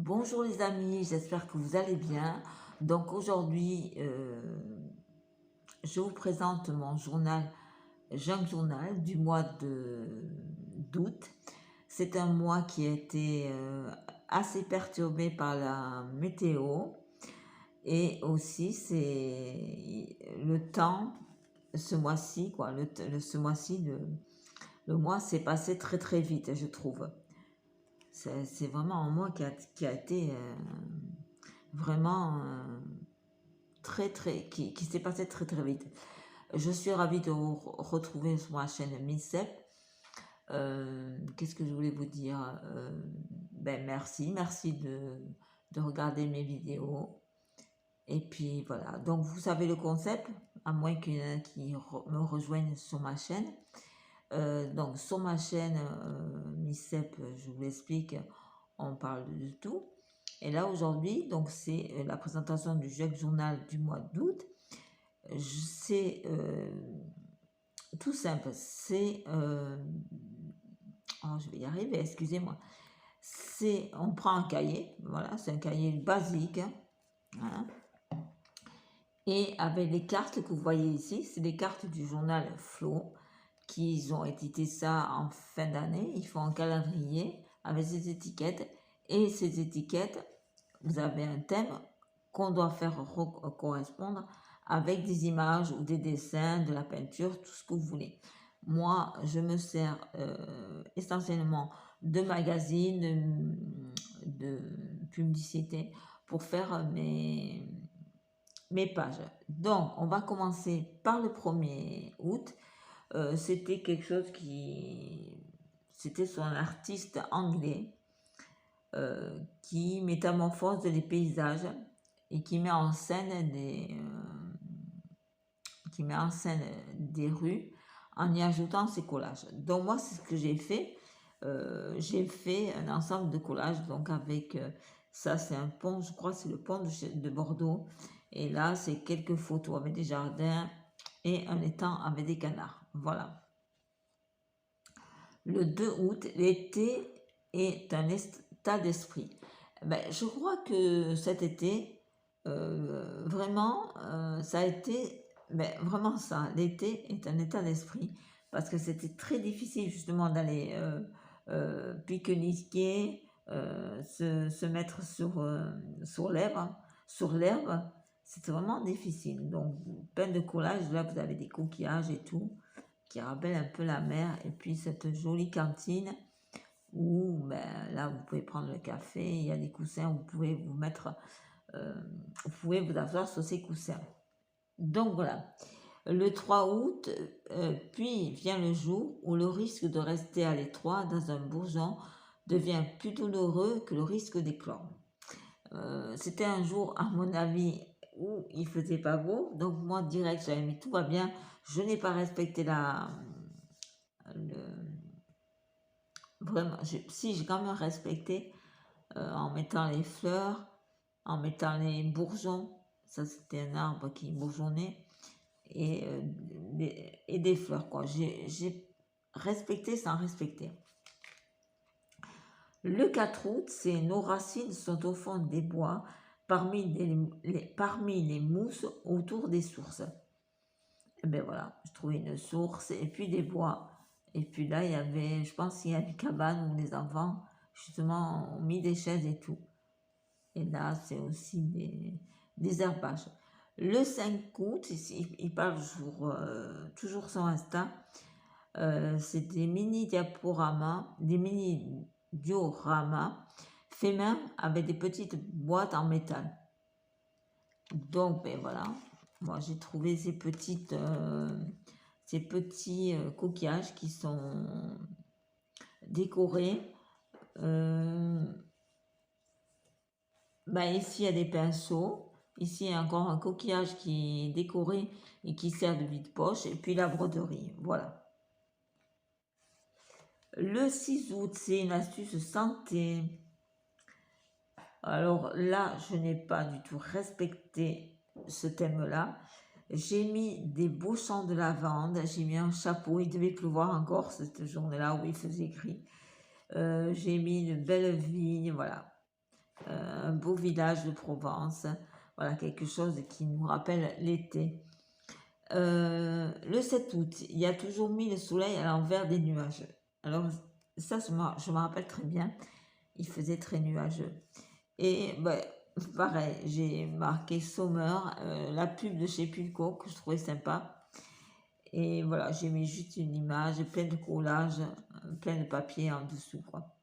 Bonjour les amis, j'espère que vous allez bien. Donc aujourd'hui, je vous présente mon journal, Junk Journal du mois d'août. C'est un mois qui a été assez perturbé par la météo et aussi c'est le temps ce mois-ci, quoi. Ce mois-ci, le mois s'est passé très très vite, je trouve. C'est vraiment un mois qui a été vraiment qui s'est passé très très vite. Je suis ravie de vous retrouver sur ma chaîne MICEP. Qu'est-ce que je voulais vous dire? Ben merci de regarder mes vidéos. Et puis voilà, donc vous savez le concept, à moins qu'il y en ait qui me rejoignent sur ma chaîne. Donc sur ma chaîne MICEP, je vous l'explique, on parle de tout. Et là aujourd'hui, donc c'est la présentation du Junk Journal du mois d'août. C'est tout simple, c'est oh, je vais y arriver, excusez-moi. C'est on prend un cahier, voilà, c'est un cahier basique, hein, voilà. Et avec les cartes que vous voyez ici, c'est des cartes du journal Flow qui ont édité ça en fin d'année. Ils font un calendrier avec ces étiquettes et ces étiquettes, vous avez un thème qu'on doit faire correspondre avec des images ou des dessins, de la peinture, tout ce que vous voulez. Moi, je me sers essentiellement de magazines, de publicité pour faire mes pages. Donc, on va commencer par le 1er août. C'était quelque chose qui... C'était sur un artiste anglais qui métamorphose les paysages et qui met en scène des rues en y ajoutant ses collages. Donc moi, c'est ce que j'ai fait. J'ai fait un ensemble de collages, donc avec ça, c'est un pont, je crois, c'est le pont de Bordeaux. Et là, c'est quelques photos avec des jardins et un étang avec des canards. Voilà. Le 2 août, l'été est un état d'esprit. Ben, je crois que cet été, vraiment, ça a été vraiment ça. L'été est un état d'esprit parce que c'était très difficile justement d'aller pique-niquer, se mettre sur l'herbe. C'était vraiment difficile. Donc, plein de collages, là, vous avez des coquillages et tout qui rappelle un peu la mer, et puis cette jolie cantine où ben, là vous pouvez prendre le café, il y a des coussins, vous pouvez vous mettre, vous pouvez vous asseoir sur ces coussins. Donc voilà, le 3 août, puis vient le jour où le risque de rester à l'étroit dans un bourgeon devient plus douloureux que le risque d'éclore. C'était un jour, à mon avis, où il faisait pas beau, donc moi direct j'avais mis tout va bien, je n'ai pas respecté vraiment, si j'ai quand même respecté en mettant les fleurs, en mettant les bourgeons, ça c'était un arbre qui bourgeonnait, et des fleurs, quoi. J'ai respecté sans respecter. Le 4 août, c'est nos racines sont au fond des bois, parmi les mousses autour des sources. Et ben voilà, je trouvais une source et puis des bois. Et puis là, il y avait, je pense qu'il y a une cabane où les enfants, justement, ont mis des chaises et tout. Et là, c'est aussi des herbages. Le 5 août, il parle toujours sur Insta, c'est des mini diaporamas, des mini dioramas faits main avec des petites boîtes en métal. Donc, ben voilà, moi j'ai trouvé ces petits coquillages qui sont décorés. Ici, il y a des pinceaux. Ici, il y a encore un coquillage qui est décoré et qui sert de vide-poche. Et puis la broderie. Voilà. Le 6 août, c'est une astuce santé. Alors là, je n'ai pas du tout respecté ce thème-là. J'ai mis des beaux champs de lavande. J'ai mis un chapeau. Il devait pleuvoir encore cette journée-là où il faisait gris. J'ai mis une belle vigne. Voilà. un beau village de Provence. Voilà, quelque chose qui nous rappelle l'été. Le 7 août, il y a toujours mis le soleil à l'envers des nuages. Alors, ça, je me rappelle très bien. Il faisait très nuageux. Et bah, pareil, j'ai marqué Sommer, la pub de chez Pulco, que je trouvais sympa. Et voilà, j'ai mis juste une image, plein de collages, plein de papier en dessous, quoi.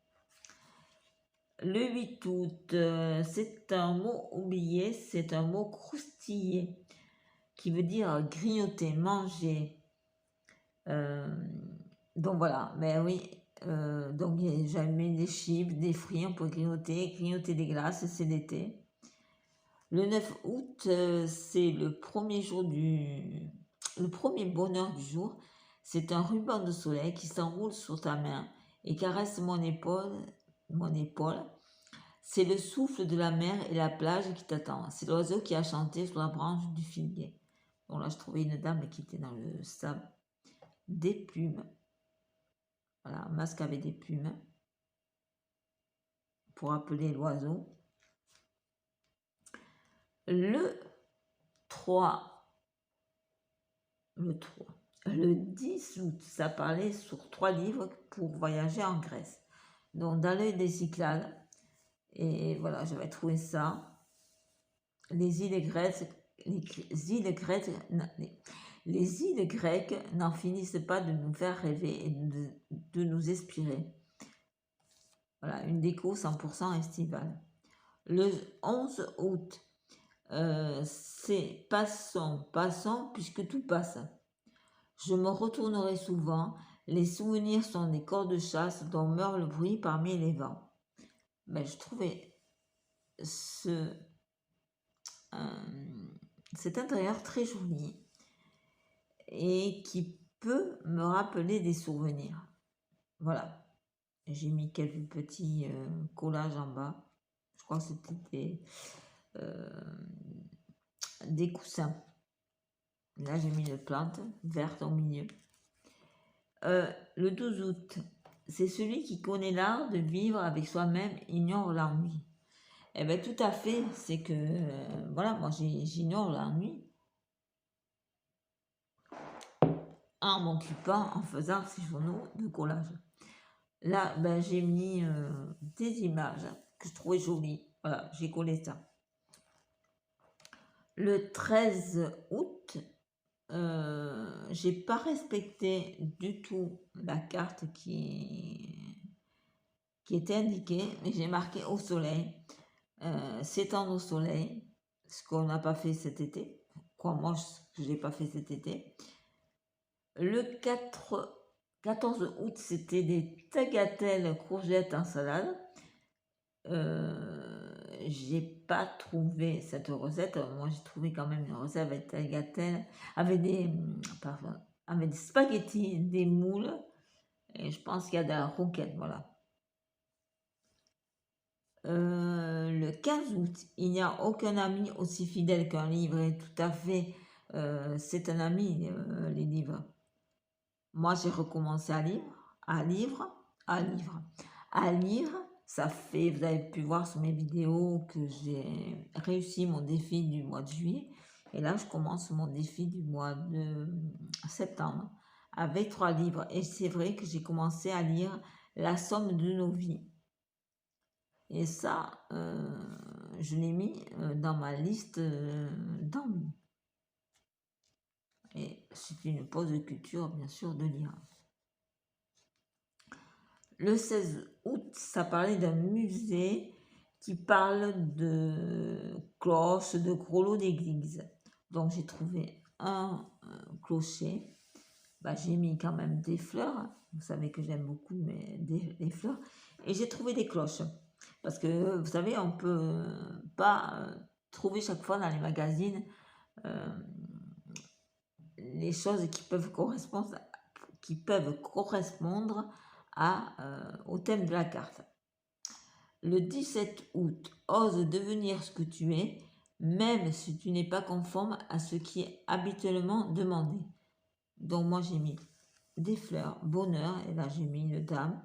Le 8 août, c'est un mot oublié, c'est un mot croustillé, qui veut dire grignoter, manger. Donc voilà, mais oui, donc j'avais mis des chips, des fruits, on peut grignoter des glaces, c'est l'été. Le 9 août, c'est le premier jour le premier bonheur du jour. C'est un ruban de soleil qui s'enroule sur ta main et caresse mon épaule. C'est le souffle de la mer et la plage qui t'attend. C'est l'oiseau qui a chanté sur la branche du figuier. Bon là, je trouvais une dame qui était dans le sable. Des plumes. Voilà, un masque avec des plumes pour appeler l'oiseau. Le 3. Le 10 août, ça parlait sur 3 livres pour voyager en Grèce. Donc, dans l'œil des Cyclades. Et voilà, j'avais trouvé ça. Les îles grecques, les îles grecques n'en finissent pas de nous faire rêver et de nous inspirer. Voilà, une déco 100% estivale. Le 11 août, c'est passons puisque tout passe. Je me retournerai souvent, les souvenirs sont des corps de chasse dont meurt le bruit parmi les vents. Ben, je trouvais cet intérieur très joli et qui peut me rappeler des souvenirs. Voilà, j'ai mis quelques petits collages en bas. Je crois que c'était des coussins. Là, j'ai mis une plante verte au milieu. Le 12 août, c'est celui qui connaît l'art de vivre avec soi-même ignore l'ennui. Eh bien, tout à fait, c'est que, voilà, moi j'ignore l'ennui en m'occupant, en faisant ces journaux de collage. Là, ben, j'ai mis des images que je trouvais jolies. Voilà, j'ai collé ça. Le 13 août, j'ai pas respecté du tout la carte qui était indiquée, mais j'ai marqué au soleil, s'étendre au soleil, ce qu'on n'a pas fait cet été, quoi moi je n'ai pas fait cet été. Le 14 août, c'était des tagatelles courgettes en salade. J'ai pas trouvé cette recette. Moi, j'ai trouvé quand même une recette avec tagatelles, avec des spaghettis, des moules, et je pense qu'il y a de la roquette, voilà. Le 15 août, il n'y a aucun ami aussi fidèle qu'un livre, et tout à fait, c'est un ami, les livres. Moi, j'ai recommencé à lire. Ça fait, vous avez pu voir sur mes vidéos que j'ai réussi mon défi du mois de juillet. Et là, je commence mon défi du mois de septembre avec 3 livres. Et c'est vrai que j'ai commencé à lire La somme de nos vies. Et ça, je l'ai mis dans ma liste d'envie. Et c'est une pause de culture, bien sûr, de lire. Le 16 août, ça parlait d'un musée qui parle de cloches, de gros lots d'église. Donc j'ai trouvé un clocher. Bah, j'ai mis quand même des fleurs. Vous savez que j'aime beaucoup les fleurs. Et j'ai trouvé des cloches. Parce que vous savez, on ne peut pas trouver chaque fois dans les magazines les choses qui peuvent correspondre au thème de la carte. Le 17 août, ose devenir ce que tu es, même si tu n'es pas conforme à ce qui est habituellement demandé. Donc moi j'ai mis des fleurs, bonheur, et là j'ai mis une dame,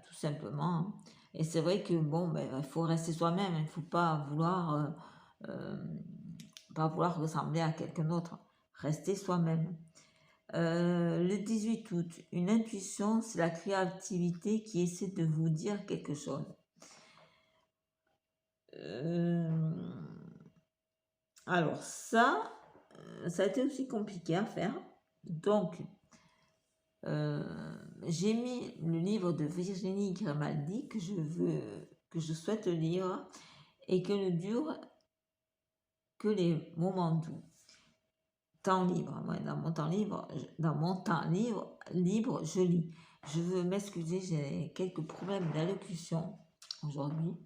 tout simplement. Et c'est vrai que, bon, ben, il faut rester soi-même, il ne faut pas vouloir ressembler à quelqu'un d'autre. Rester soi-même. Le 18 août, une intuition, c'est la créativité qui essaie de vous dire quelque chose. Alors ça a été aussi compliqué à faire. Donc, j'ai mis le livre de Virginie Grimaldi que je souhaite lire et que ne dure que les moments doux. Temps libre, ouais, dans mon temps libre, je lis. Je veux m'excuser, j'ai quelques problèmes d'allocution aujourd'hui.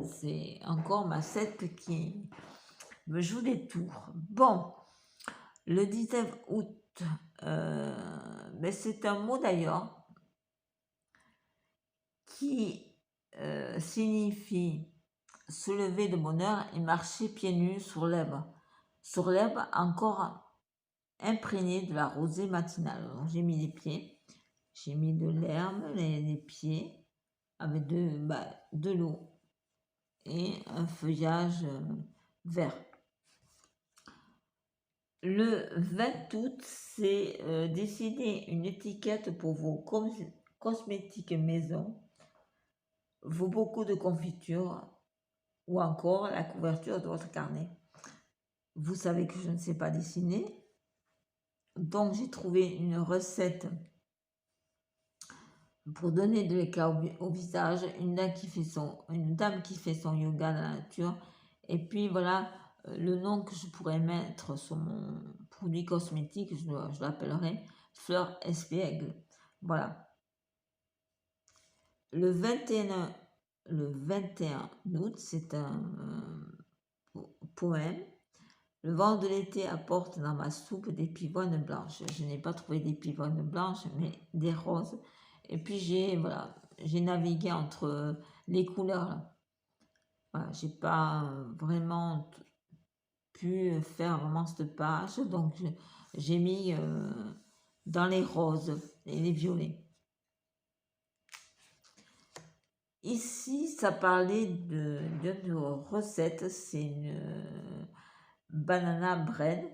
C'est encore ma sette qui me joue des tours. Bon, le 19 août, mais c'est un mot d'ailleurs qui signifie se lever de bonne heure et marcher pieds nus sur l'herbe encore imprégnée de la rosée matinale. Donc, j'ai mis les pieds, j'ai mis de l'herbe, les pieds, avec de l'eau et un feuillage vert. Le 20 août, c'est décider une étiquette pour vos cosmétiques maison, vos bocaux de confiture ou encore la couverture de votre carnet. Vous savez que je ne sais pas dessiner, donc j'ai trouvé une recette pour donner de l'éclat au visage, une dame qui fait son yoga dans la nature, et puis voilà le nom que je pourrais mettre sur mon produit cosmétique, je l'appellerai Fleur Espiègle. Voilà. Le 21 août, c'est un poème. Le vent de l'été apporte dans ma soupe des pivoines blanches. Je n'ai pas trouvé des pivoines blanches, mais des roses. Et puis j'ai navigué entre les couleurs. Voilà, j'ai pas vraiment pu faire vraiment cette page, donc j'ai mis dans les roses et les violets. Ici, ça parlait d'une recette, c'est une banana bread.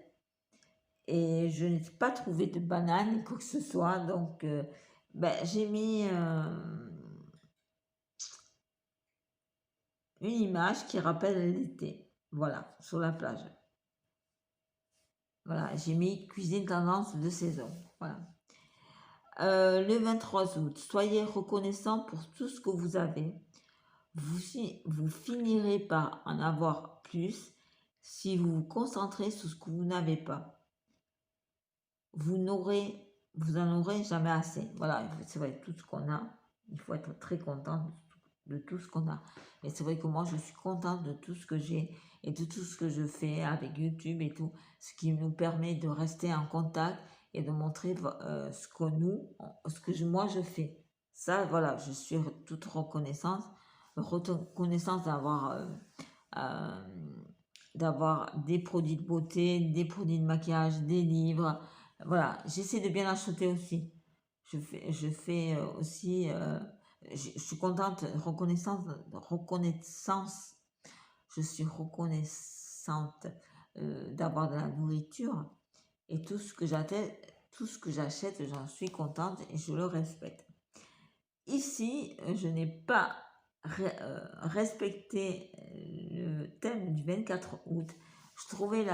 Et je n'ai pas trouvé de banane, quoi que ce soit, donc j'ai mis une image qui rappelle l'été, voilà, sur la plage. Voilà, j'ai mis cuisine tendance de saison, voilà. Le 23 août, soyez reconnaissant pour tout ce que vous avez. Vous finirez par en avoir plus si vous vous concentrez sur ce que vous n'avez pas. Vous en aurez jamais assez. Voilà, c'est vrai, tout ce qu'on a, il faut être très content de tout ce qu'on a. Et c'est vrai que moi, je suis contente de tout ce que j'ai et de tout ce que je fais avec YouTube et tout, ce qui nous permet de rester en contact et de montrer ce que moi je fais. Ça, voilà, je suis toute reconnaissante d'avoir des produits de beauté, des produits de maquillage, des livres. Voilà, j'essaie de bien acheter aussi. Je fais aussi, je suis contente, reconnaissance, je suis reconnaissante d'avoir de la nourriture et tout ce que j'achète, j'en suis contente et je le respecte. Ici, je n'ai pas respecté le thème du 24 août. Je trouvais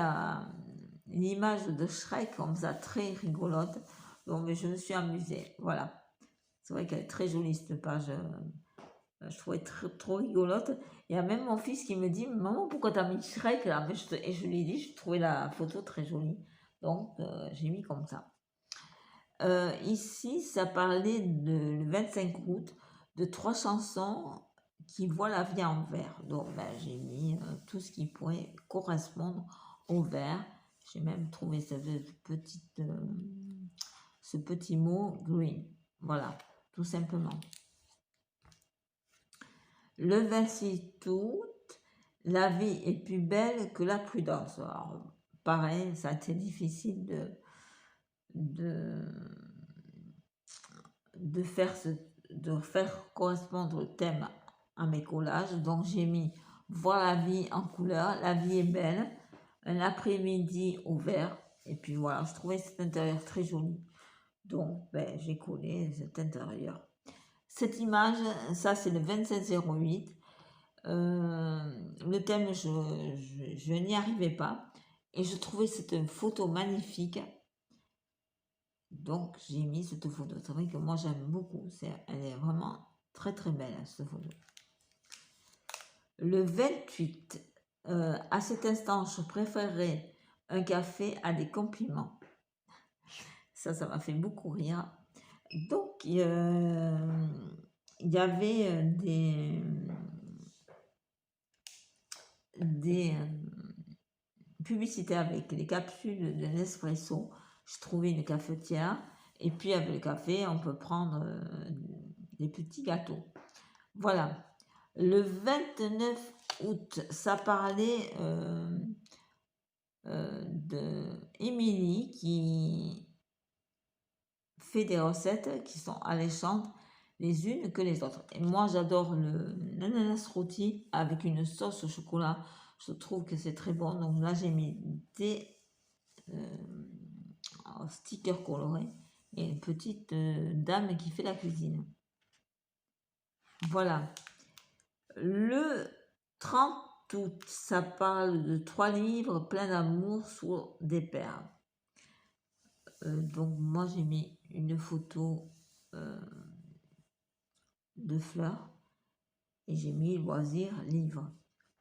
l'image de Shrek comme ça très rigolote, donc je me suis amusée. Voilà, c'est vrai qu'elle est très jolie cette page. Je trouvais trop rigolote. Il y a même mon fils qui me dit: maman, pourquoi t'as mis Shrek là? Et je lui ai dit: je trouvais la photo très jolie, donc j'ai mis comme ça. Ici, ça parlait le 25 août de 3 chansons qui voient la vie en vert. Donc, j'ai mis tout ce qui pourrait correspondre au vert. J'ai même trouvé ce petit mot green. Voilà, tout simplement. Le 26 août, la vie est plus belle que la prudence. Alors, pareil, ça a été difficile de faire correspondre le thème à mes collages. Donc j'ai mis voir la vie en couleur, la vie est belle, un après-midi au vert. Et puis voilà, je trouvais cet intérieur très joli. Donc ben, j'ai collé cet intérieur. Cette image, ça c'est le 2708. Le thème, je n'y arrivais pas. Et je trouvais cette photo magnifique. Donc j'ai mis cette photo. C'est vrai que moi j'aime beaucoup. Elle est vraiment très très belle cette photo. Le 28. À cet instant, je préférerais un café à des compliments. Ça m'a fait beaucoup rire. Donc, il y avait des publicités avec les capsules de Nespresso. Je trouvais une cafetière. Et puis, avec le café, on peut prendre des petits gâteaux. Voilà. Le 29 août, ça parlait de Émilie qui fait des recettes qui sont alléchantes les unes que les autres. Et moi, j'adore l'ananas rôti avec une sauce au chocolat. Je trouve que c'est très bon. Donc là, j'ai mis des stickers colorés et une petite dame qui fait la cuisine. Voilà. Le 30 août, ça parle de 3 livres pleins d'amour sur des perles. Donc moi, j'ai mis une photo de fleurs et j'ai mis loisirs livre.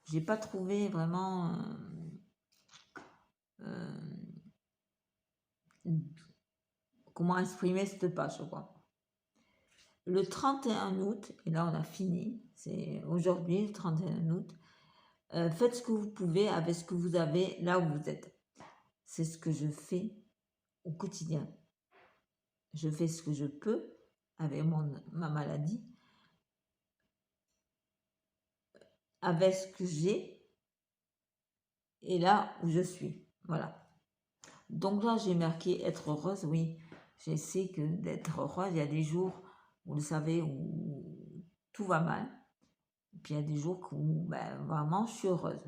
J'ai pas trouvé vraiment comment exprimer cette page, je crois. Le 31 août, et là on a fini, c'est aujourd'hui le 31 août, faites ce que vous pouvez avec ce que vous avez là où vous êtes. C'est ce que je fais au quotidien. Je fais ce que je peux avec ma maladie, avec ce que j'ai et là où je suis. Voilà. Donc là, j'ai marqué être heureuse, oui. Je sais que d'être heureuse, il y a des jours, vous le savez, où tout va mal. Et puis il y a des jours où ben, vraiment je suis heureuse.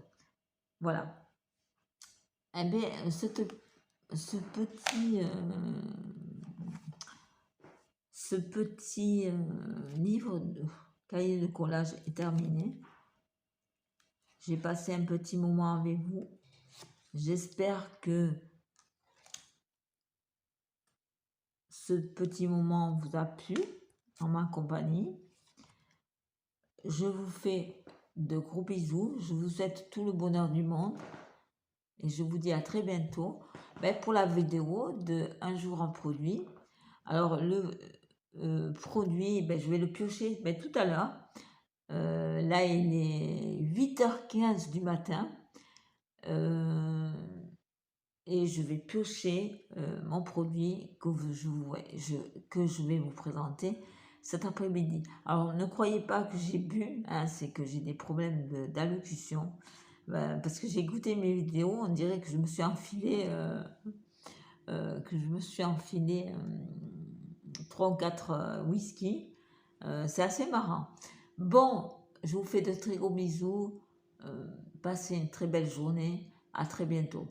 Voilà. Eh bien, ce petit livre de cahier de collage est terminé. J'ai passé un petit moment avec vous. J'espère que ce petit moment vous a plu en ma compagnie. Je vous fais de gros bisous. Je vous souhaite tout le bonheur du monde. Et je vous dis à très bientôt pour la vidéo de un jour en produit. Alors, le produit, je vais le piocher tout à l'heure. Là, il est 8h15 du matin. Et je vais piocher mon produit que je vais vous présenter cet après-midi. Alors, ne croyez pas que j'ai bu, hein, c'est que j'ai des problèmes d'allocution. Parce que j'ai goûté mes vidéos, on dirait que je me suis enfilé 3 ou 4 whisky. C'est assez marrant. Bon, je vous fais de très gros bisous. Passez une très belle journée. À très bientôt.